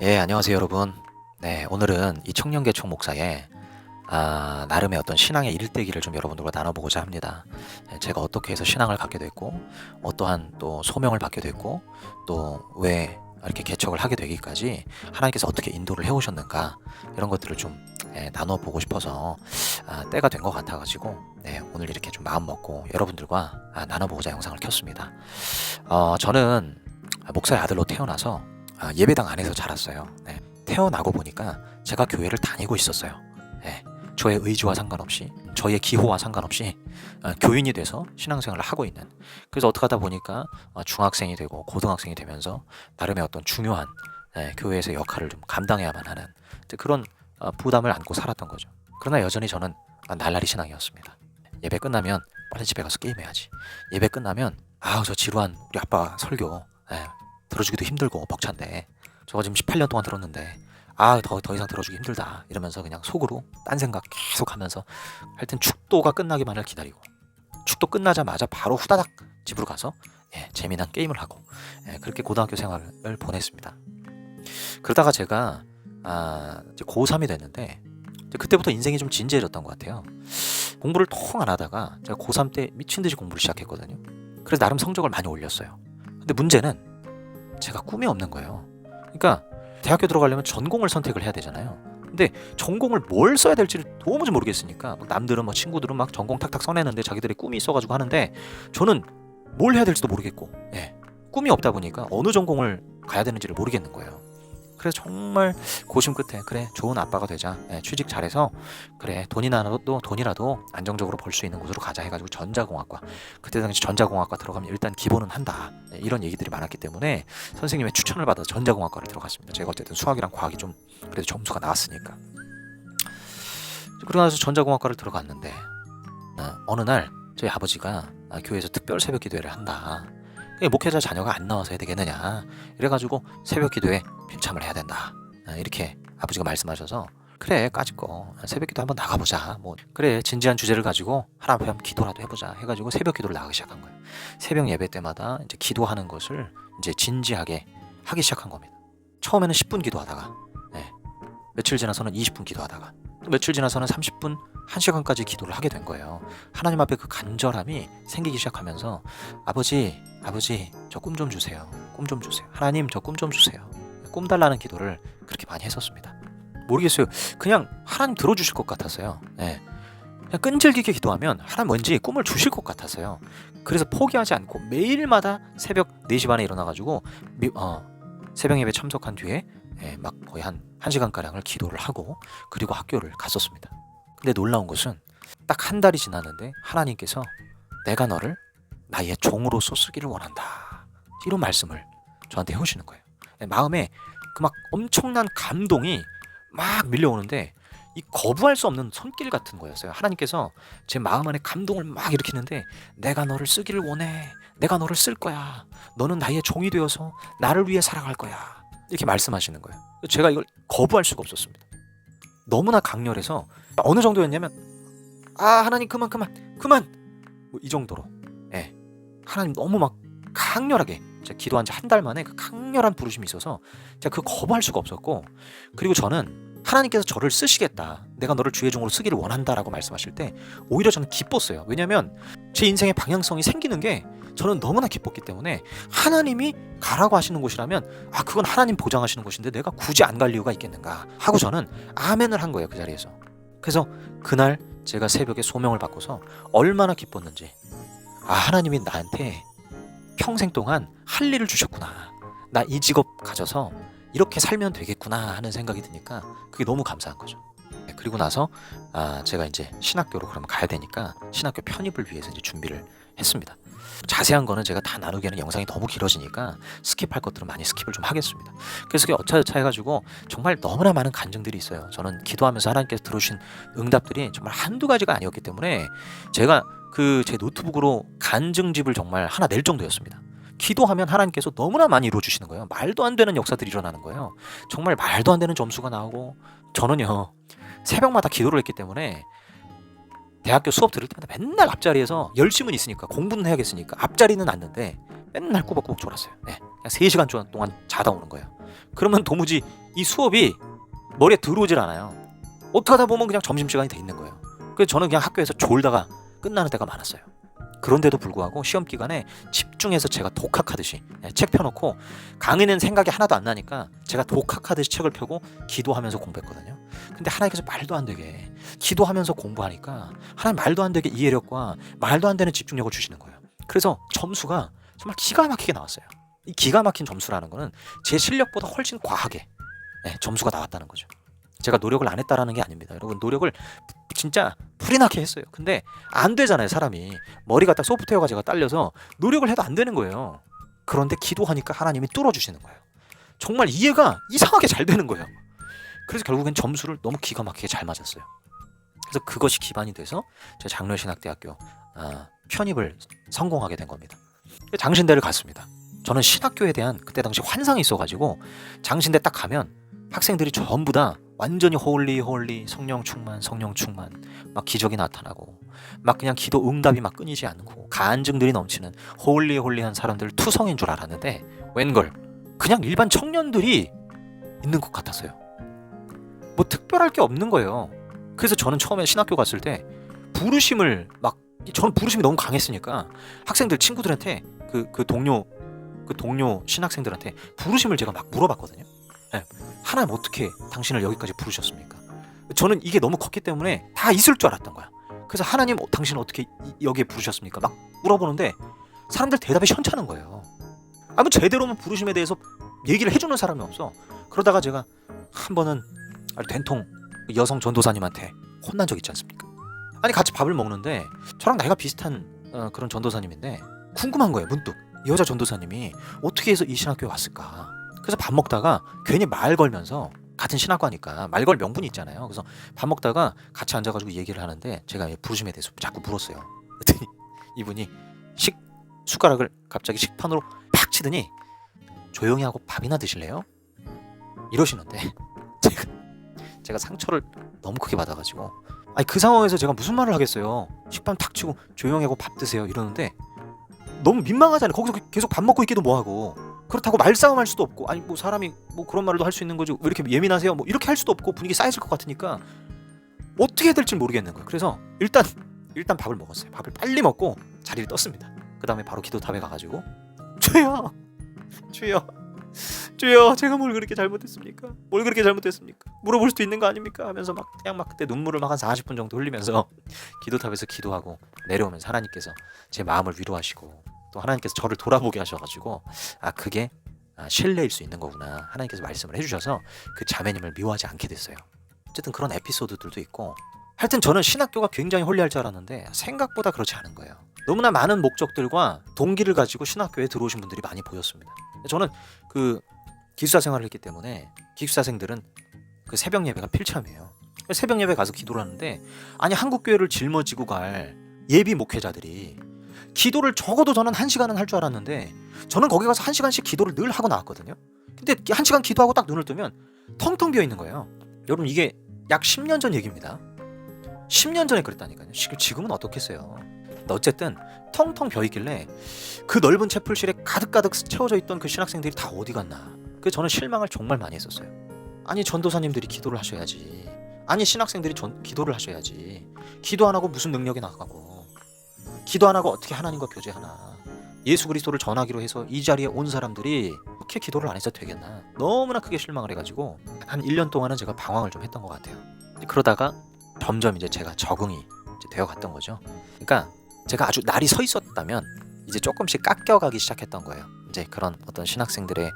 예, 안녕하세요, 여러분. 네, 오늘은 이 청년개척 목사의 나름의 어떤 신앙의 일대기를 좀 여러분들과 나눠보고자 합니다. 제가 어떻게 해서 신앙을 갖게 됐고, 어떠한 또 소명을 받게 됐고, 또 왜 이렇게 개척을 하게 되기까지 하나님께서 어떻게 인도를 해오셨는가, 이런 것들을 좀 나눠보고 싶어서 때가 된 것 같아가지고, 오늘 이렇게 좀 마음 먹고 여러분들과 나눠보고자 영상을 켰습니다. 저는 목사의 아들로 태어나서 예배당 안에서 자랐어요. 태어나고 보니까 제가 교회를 다니고 있었어요. 저의 의지와 상관없이, 저의 기호와 상관없이 교인이 돼서 신앙생활을 하고 있는. 그래서 어떻게 하다 보니까 중학생이 되고 고등학생이 되면서 나름의 어떤 중요한 교회에서 역할을 좀 감당해야만 하는 그런 부담을 안고 살았던 거죠. 그러나 여전히 저는 날라리 신앙이었습니다. 예배 끝나면 빨리 집에 가서 게임해야지. 예배 끝나면 저 지루한 우리 아빠 설교 들어주기도 힘들고 벅찬데 저거 지금 18년 동안 들었는데 더 이상 들어주기 힘들다 이러면서 그냥 속으로 딴 생각 계속 하면서 하여튼 축도가 끝나기만을 기다리고, 축도 끝나자마자 바로 후다닥 집으로 가서 재미난 게임을 하고 그렇게 고등학교 생활을 보냈습니다. 그러다가 제가 이제 고3이 됐는데 그때부터 인생이 좀 진지해졌던 것 같아요. 공부를 통 안 하다가 제가 고3 때 미친 듯이 공부를 시작했거든요. 그래서 나름 성적을 많이 올렸어요. 근데 문제는 제가 꿈이 없는 거예요. 그러니까 대학교 들어가려면 전공을 선택을 해야 되잖아요. 근데 전공을 뭘 써야 될지를 도무지 모르겠으니까 남들은 친구들은 막 전공 탁탁 써내는데 자기들의 꿈이 있어가지고 하는데 저는 뭘 해야 될지도 모르겠고 꿈이 없다 보니까 어느 전공을 가야 되는지를 모르겠는 거예요. 그래서 정말 고심 끝에 그래 좋은 아빠가 되자, 취직 잘해서 그래 돈이라도 안정적으로 벌 수 있는 곳으로 가자 해가지고 전자공학과, 그때 당시 전자공학과 들어가면 일단 기본은 한다, 이런 얘기들이 많았기 때문에 선생님의 추천을 받아서 전자공학과를 들어갔습니다. 제가 어쨌든 수학이랑 과학이 좀 그래도 점수가 나왔으니까. 그러고 나서 전자공학과를 들어갔는데 어느 날 저희 아버지가 교회에서 특별 새벽 기도회를 한다, 목회자 자녀가 안 나와서 해야 되겠느냐, 이래가지고 새벽 기도에 필참을 해야 된다, 이렇게 아버지가 말씀하셔서 그래 까짓 거 새벽 기도 한번 나가보자, 그래 진지한 주제를 가지고 하나님 앞에 한번 기도라도 해보자 해가지고 새벽 기도를 나가기 시작한 거예요. 새벽 예배 때마다 이제 기도하는 것을 이제 진지하게 하기 시작한 겁니다. 처음에는 10분 기도하다가 며칠 지나서는 20분 기도하다가 또 며칠 지나서는 30분, 1시간까지 기도를 하게 된 거예요. 하나님 앞에 그 간절함이 생기기 시작하면서 아버지 저 꿈 좀 주세요. 꿈 좀 주세요. 하나님 저 꿈 좀 주세요. 꿈 달라는 기도를 그렇게 많이 했었습니다. 모르겠어요. 그냥 하나님 들어주실 것 같았어요. 그냥 끈질기게 기도하면 하나님 왠지 꿈을 주실 것 같았어요. 그래서 포기하지 않고 매일마다 새벽 4시 반에 일어나가지고 새벽 예배 참석한 뒤에 막 거의 한 1시간가량을 기도를 하고 그리고 학교를 갔었습니다. 근데 놀라운 것은 딱 한 달이 지났는데 하나님께서 내가 너를 나의 종으로서 쓰기를 원한다, 이런 말씀을 저한테 해오시는 거예요. 마음에 그 막 엄청난 감동이 막 밀려오는데 이 거부할 수 없는 손길 같은 거였어요. 하나님께서 제 마음 안에 감동을 막 일으키는데 내가 너를 쓰기를 원해, 내가 너를 쓸 거야, 너는 나의 종이 되어서 나를 위해 살아갈 거야, 이렇게 말씀하시는 거예요. 제가 이걸 거부할 수가 없었습니다. 너무나 강렬해서 어느 정도였냐면 하나님 그만 이 정도로 하나님 너무 막 강렬하게 제가 기도한 지 한 달 만에 그 강렬한 부르심이 있어서 제가 그거 거부할 수가 없었고, 그리고 저는 하나님께서 저를 쓰시겠다, 내가 너를 주의 종으로 쓰기를 원한다라고 말씀하실 때 오히려 저는 기뻤어요. 왜냐하면 제 인생의 방향성이 생기는 게 저는 너무나 기뻤기 때문에 하나님이 가라고 하시는 곳이라면 그건 하나님 보장하시는 곳인데 내가 굳이 안 갈 이유가 있겠는가 하고 저는 아멘을 한 거예요, 그 자리에서. 그래서 그날 제가 새벽에 소명을 받고서 얼마나 기뻤는지, 하나님이 나한테 평생 동안 할 일을 주셨구나, 나 이 직업 가져서 이렇게 살면 되겠구나 하는 생각이 드니까 그게 너무 감사한 거죠. 그리고 나서 제가 이제 신학교로 그러면 가야 되니까 신학교 편입을 위해서 이제 준비를 했습니다. 자세한 거는 제가 다 나누기에는 영상이 너무 길어지니까 스킵할 것들은 많이 스킵을 좀 하겠습니다. 그래서 그게 어차저차 해가지고 정말 너무나 많은 간증들이 있어요. 저는 기도하면서 하나님께서 들어주신 응답들이 정말 한두 가지가 아니었기 때문에 제가 제 노트북으로 간증집을 정말 하나 낼 정도였습니다. 기도하면 하나님께서 너무나 많이 이루어주시는 거예요. 말도 안 되는 역사들이 일어나는 거예요. 정말 말도 안 되는 점수가 나오고, 저는요 새벽마다 기도를 했기 때문에 대학교 수업 들을 때마다 맨날 앞자리에서 열심은 있으니까 공부는 해야겠으니까 앞자리는 앉는데 맨날 꾸벅꾸벅 졸았어요. 네, 그냥 3시간 동안 자다 오는 거예요. 그러면 도무지 이 수업이 머리에 들어오질 않아요. 어떻게 하다 보면 그냥 점심시간이 돼 있는 거예요. 그래서 저는 그냥 학교에서 졸다가 끝나는 때가 많았어요. 그런데도 불구하고 시험 기간에 집중해서 제가 독학하듯이 책 펴놓고 강의는 생각이 하나도 안 나니까 제가 독학하듯이 책을 펴고 기도하면서 공부했거든요. 근데 하나님께서 말도 안 되게 기도하면서 공부하니까 하나님 말도 안 되게 이해력과 말도 안 되는 집중력을 주시는 거예요. 그래서 점수가 정말 기가 막히게 나왔어요. 이 기가 막힌 점수라는 거는 제 실력보다 훨씬 과하게 점수가 나왔다는 거죠. 제가 노력을 안 했다라는 게 아닙니다. 여러분, 노력을 진짜 불이 나게 했어요. 근데 안 되잖아요. 사람이 머리가 딱 소프트웨어가 제가 딸려서 노력을 해도 안 되는 거예요. 그런데 기도하니까 하나님이 뚫어주시는 거예요. 정말 이해가 이상하게 잘 되는 거예요. 그래서 결국엔 점수를 너무 기가 막히게 잘 맞았어요. 그래서 그것이 기반이 돼서 제가 장로신학대학교 편입을 성공하게 된 겁니다. 장신대를 갔습니다. 저는 신학교에 대한 그때 당시 환상이 있어가지고 장신대 딱 가면 학생들이 전부 다 완전히 홀리 성령 충만 막 기적이 나타나고 막 그냥 기도 응답이 막 끊이지 않고 간증들이 넘치는 홀리한 사람들 투성인 줄 알았는데 웬걸 그냥 일반 청년들이 있는 것 같았어요. 뭐 특별할 게 없는 거예요. 그래서 저는 처음에 신학교 갔을 때 부르심을 저는 부르심이 너무 강했으니까 학생들 친구들한테 그 동료 신학생들한테 부르심을 제가 막 물어봤거든요. 네. 하나님 어떻게 당신을 여기까지 부르셨습니까? 저는 이게 너무 컸기 때문에 다 있을 줄 알았던 거야. 그래서 하나님 당신을 어떻게 여기에 부르셨습니까? 막 물어보는데 사람들 대답이 현찮은 거예요. 아무 제대로만 부르심에 대해서 얘기를 해주는 사람이 없어. 그러다가 제가 한 번은 된통 여성 전도사님한테 혼난 적 있지 않습니까? 아니 같이 밥을 먹는데 저랑 나이가 비슷한 그런 전도사님인데 궁금한 거예요. 문득 여자 전도사님이 어떻게 해서 이 신학교에 왔을까? 그래서 밥 먹다가 괜히 말 걸면서 같은 신학과니까 말 걸 명분이 있잖아요. 그래서 밥 먹다가 같이 앉아가지고 얘기를 하는데 제가 부르심에 대해서 자꾸 물었어요. 그랬더니 이분이 숟가락을 갑자기 식판으로 팍 치더니 조용히 하고 밥이나 드실래요? 이러시는데 제가 상처를 너무 크게 받아가지고 아니 그 상황에서 제가 무슨 말을 하겠어요. 식판 탁 치고 조용히 하고 밥 드세요 이러는데 너무 민망하잖아요. 거기서 계속 밥 먹고 있기도 뭐하고 그렇다고 말싸움할 수도 없고 아니 뭐 사람이 뭐 그런 말도 할 수 있는 거지 왜 이렇게 예민하세요 뭐 이렇게 할 수도 없고 분위기 쌓여질 것 같으니까 어떻게 해야 될지 모르겠는 거예요. 그래서 일단 밥을 먹었어요. 밥을 빨리 먹고 자리를 떴습니다. 그 다음에 바로 기도탑에 가가지고 주여 제가 뭘 그렇게 잘못했습니까? 물어볼 수도 있는 거 아닙니까? 하면서 그냥 그때 눈물을 한 40분 정도 흘리면서 기도탑에서 기도하고 내려오면서 하나님께서 제 마음을 위로하시고 또 하나님께서 저를 돌아보게 하셔가지고 그게 신뢰일 수 있는 거구나 하나님께서 말씀을 해주셔서 그 자매님을 미워하지 않게 됐어요. 어쨌든 그런 에피소드들도 있고 하여튼 저는 신학교가 굉장히 홀리할 줄 알았는데 생각보다 그렇지 않은 거예요. 너무나 많은 목적들과 동기를 가지고 신학교에 들어오신 분들이 많이 보였습니다. 저는 그 기숙사 생활을 했기 때문에 기숙사생들은 그 새벽 예배가 필참이에요. 새벽 예배 가서 기도를 하는데 아니 한국교회를 짊어지고 갈 예비 목회자들이 기도를 적어도 저는 1시간은 할 줄 알았는데 저는 거기 가서 1시간씩 기도를 늘 하고 나왔거든요. 근데 1시간 기도하고 딱 눈을 뜨면 텅텅 비어 있는 거예요. 여러분 이게 약 10년 전 얘기입니다. 10년 전에 그랬다니까요. 지금은 어떻겠어요. 근데 어쨌든 텅텅 비어 있길래 그 넓은 채플실에 가득가득 채워져 있던 그 신학생들이 다 어디 갔나. 그래서 저는 실망을 정말 많이 했었어요. 아니 전도사님들이 기도를 하셔야지. 아니 신학생들이 기도를 하셔야지. 기도 안 하고 무슨 능력이 나가고 기도 안 하고 어떻게 하나님과 교제하나. 예수 그리스도를 전하기로 해서 이 자리에 온 사람들이 어떻게 기도를 안 해서 되겠나. 너무나 크게 실망을 해가지고 한 1년 동안은 제가 방황을 좀 했던 것 같아요. 그러다가 점점 이제 제가 적응이 이제 되어갔던 거죠. 그러니까 제가 아주 날이 서 있었다면 이제 조금씩 깎여가기 시작했던 거예요. 이제 그런 어떤 신학생들의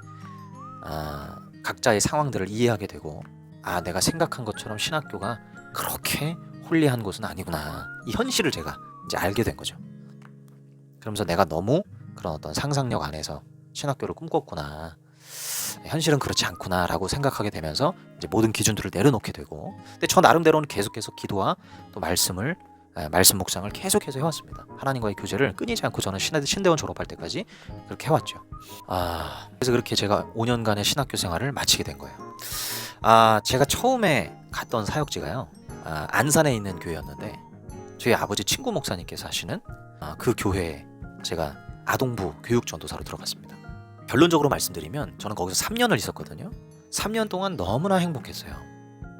각자의 상황들을 이해하게 되고 내가 생각한 것처럼 신학교가 그렇게 홀리한 곳은 아니구나. 이 현실을 제가 이제 알게 된 거죠. 그러면서 내가 너무 그런 어떤 상상력 안에서 신학교를 꿈꿨구나. 현실은 그렇지 않구나 라고 생각하게 되면서 이제 모든 기준들을 내려놓게 되고 근데 저 나름대로는 계속해서 기도와 또 말씀 묵상을 계속해서 해왔습니다. 하나님과의 교제를 끊이지 않고 저는 신대원 졸업할 때까지 그렇게 해왔죠. 그래서 그렇게 제가 5년간의 신학교 생활을 마치게 된 거예요. 제가 처음에 갔던 사역지가요 안산에 있는 교회였는데 저희 아버지 친구 목사님께서 하시는 그 교회에 제가 아동부 교육전도사로 들어갔습니다. 결론적으로 말씀드리면 저는 거기서 3년을 있었거든요. 3년 동안 너무나 행복했어요.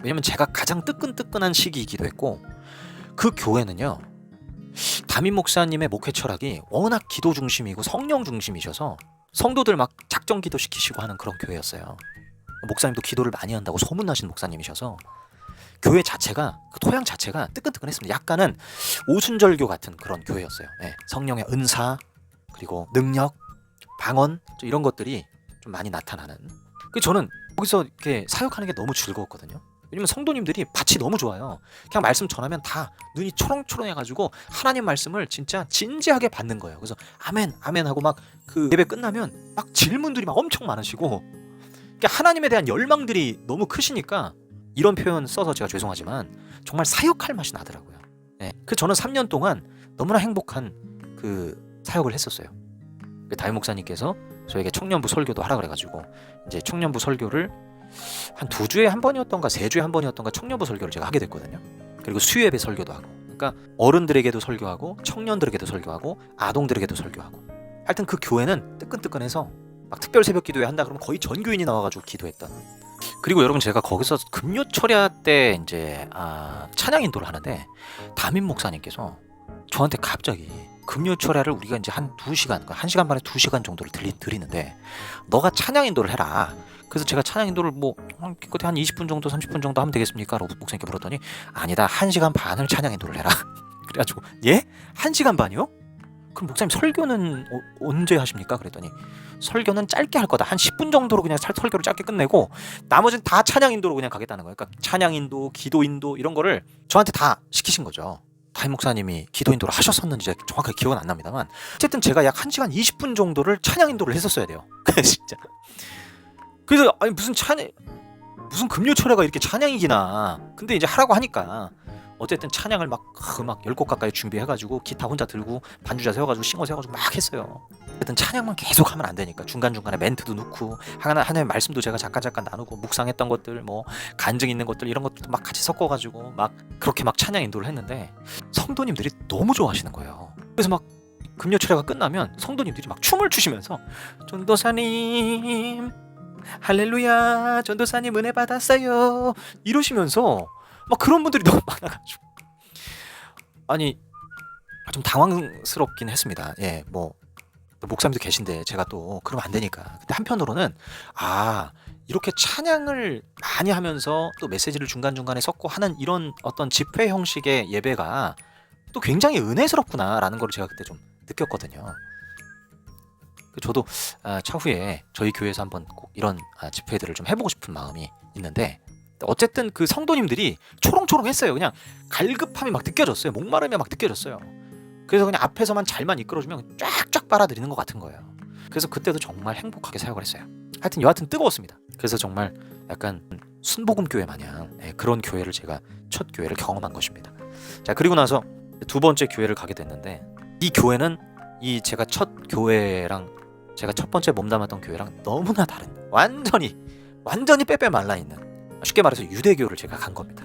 왜냐면 제가 가장 뜨끈뜨끈한 시기이기도 했고, 그 교회는요, 담임 목사님의 목회 철학이 워낙 기도 중심이고 성령 중심이셔서 성도들 막 작정 기도 시키시고 하는 그런 교회였어요. 목사님도 기도를 많이 한다고 소문나신 목사님이셔서 교회 자체가, 그 토양 자체가 뜨끈뜨끈했습니다. 약간은 오순절교 같은 그런 교회였어요. 네, 성령의 은사, 그리고 능력, 방언, 이런 것들이 좀 많이 나타나는. 저는 거기서 이렇게 사역하는 게 너무 즐거웠거든요. 왜냐면 성도님들이 밭이 너무 좋아요. 그냥 말씀 전하면 다 눈이 초롱초롱해가지고 하나님 말씀을 진짜 진지하게 받는 거예요. 그래서 아멘 아멘 하고 막 그 예배 끝나면 막 질문들이 막 엄청 많으시고, 그러니까 하나님에 대한 열망들이 너무 크시니까, 이런 표현 써서 제가 죄송하지만 정말 사역할 맛이 나더라고요. 네. 저는 3년 동안 너무나 행복한 그 사역을 했었어요. 담임 목사님께서 저에게 청년부 설교도 하라 그래가지고 이제 청년부 설교를 한 2주에 한 번이었던가 3주에 한 번이었던가 청년부 설교를 제가 하게 됐거든요. 그리고 수요예배 설교도 하고, 그러니까 어른들에게도 설교하고 청년들에게도 설교하고 아동들에게도 설교하고, 하여튼 그 교회는 뜨끈뜨끈해서 막 특별 새벽 기도회 한다 그러면 거의 전 교인이 나와가지고 기도했던. 그리고 여러분, 제가 거기서 금요 철야 때 이제 찬양 인도를 하는데 담임 목사님께서 저한테 갑자기 금요 철야를 우리가 이제 한 2시간, 1시간 반에 2시간 정도를 드리는데 너가 찬양 인도를 해라. 그래서 제가 찬양 인도를 기껏해 한 20분 정도 30분 정도 하면 되겠습니까? 라고 목사님께 물었더니 아니다, 1시간 반을 찬양 인도를 해라. 그래가지고 예? 1시간 반이요? 그럼 목사님 설교는 언제 하십니까? 그랬더니 설교는 짧게 할 거다. 한 10분 정도로 그냥 설교를 짧게 끝내고 나머지는 다 찬양 인도로 그냥 가겠다는 거예요. 그러니까 찬양 인도, 기도 인도 이런 거를 저한테 다 시키신 거죠. 담임 목사님이 기도 인도를 하셨었는지 정확하게 기억은 안 납니다만, 어쨌든 제가 약 1시간 20분 정도를 찬양 인도를 했었어야 돼요. 진짜. 그래서 아니 무슨 금요 철야가 이렇게 찬양이기나. 근데 이제 하라고 하니까 어쨌든 찬양을 막 10곡 가까이 준비해가지고 기타 혼자 들고 반주자 세워가지고 싱어 세워가지고 막 했어요. 어쨌든 찬양만 계속 하면 안 되니까 중간중간에 멘트도 넣고 하나님의 말씀도 제가 잠깐 나누고 묵상했던 것들, 뭐 간증 있는 것들 이런 것도 막 같이 섞어가지고 막 그렇게 막 찬양 인도를 했는데 성도님들이 너무 좋아하시는 거예요. 그래서 막 금요 철야가 끝나면 성도님들이 막 춤을 추시면서 전도사님 할렐루야, 전도사님 은혜 받았어요 이러시면서 막 그런 분들이 너무 많아가지고, 아니 좀 당황스럽긴 했습니다. 예, 뭐 목사님도 계신데 제가 또 그러면 안 되니까. 근데 한편으로는 이렇게 찬양을 많이 하면서 또 메시지를 중간중간에 섞고 하는 이런 어떤 집회 형식의 예배가 또 굉장히 은혜스럽구나라는 걸 제가 그때 좀 느꼈거든요. 저도 차후에 저희 교회에서 한번 꼭 이런 집회들을 좀 해보고 싶은 마음이 있는데, 어쨌든 그 성도님들이 초롱초롱했어요. 그냥 갈급함이 막 느껴졌어요. 목마름이 막 느껴졌어요. 그래서 그냥 앞에서만 잘만 이끌어주면 쫙쫙 빨아들이는 것 같은 거예요. 그래서 그때도 정말 행복하게 사역을 했어요. 여하튼 뜨거웠습니다. 그래서 정말 약간 순복음교회 마냥 그런 교회를 제가 첫 교회를 경험한 것입니다. 자, 그리고 나서 두 번째 교회를 가게 됐는데, 이 교회는 이 제가 첫 교회랑 제가 첫 번째 몸담았던 교회랑 너무나 다른, 완전히 빼빼 말라있는, 쉽게 말해서 유대교를 제가 간 겁니다.